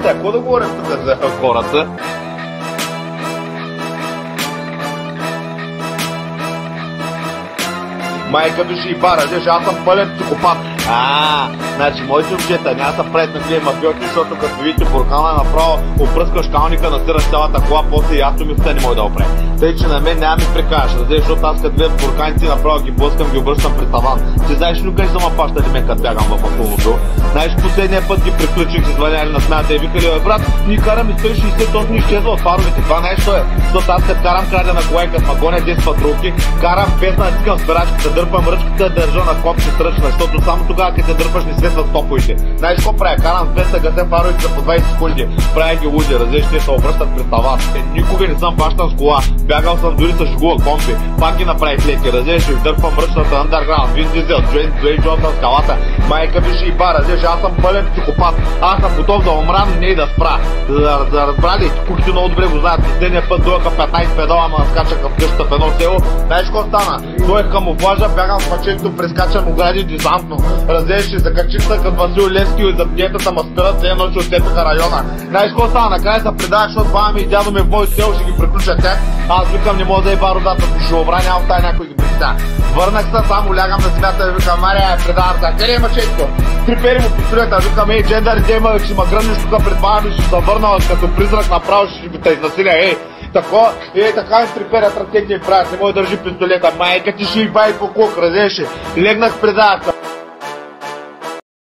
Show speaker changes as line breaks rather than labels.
сега, какво да говорим тук за хората? Майка ми ще и бара, аз съм пълен психопат. Значи моите момчета няма са правят на тия мафиоти, защото като видите буркана направо опръскаш калника, насираш цялата кола, после и автомисата не може да оправя. Тъй, че на мен няма ми прекараш, защото аз като видя бурканици направо ги блъскам, ги обръщам при таван. Ти знаеш ли къде са ма пащали мен като бягам в автомобил? Знаеш, последния път ги приключих, си звъняли на смята и викали, брат, ние караме 160, точно изчезва от фаровете. Това нещо е, защото аз като карам крадена кола и като ма гоня 10 патрулки, карам без да натискам спирачката, дърпам ръчката, държа на копче сръчна, защото само тогава като те дърпаш не светват стоповете. Знаеш какво правя? Карам 200, гасем фаровете за по 20 секунди. Правя ги луди, различни се обръщат пред таван. Никога не съм бащан с кола. Бягал съм дори с жигула комби. Пак ги направих леки, различни, дърпам ръчната underground, Вин Дизел, Дуейн Джонсън с калата. Майка ми ще и бара, аз съм пълен психопат. Аз съм готов да умра, но не и да спра. За разбрали, кухите много добре го знаят. Последния път дойха 15 педала, ама скачах в къщата в едно село. Знаеш какво стана? Дойх камуфлажа, бягам с мъчението, прескачам огради десантно. Разлезеше, закачих се като Васил Левски и за диетата ма спират, все едно, че оцепиха района. Знаеш какво стана? Накрая се предах, защото баба ми и дядо ми в мой сел, ще ги приключа тях. Аз викам, не мога да еба родата, ще обра, нямам в тая някой ги представя. Върнах се, само лягам на земята и викам, Мария, предавам се, къде е мъчетко? Трипери му пистолета, викам, ей, джендър, идея, ще ма гръмнеш тук пред баба ми, ще се върна като призрак направо, ще ги те изнасиля, така ми триперят ръцете и правят, не мога да държи пистолета, майка ти ще и бай по кук, разеше, легнах предавка.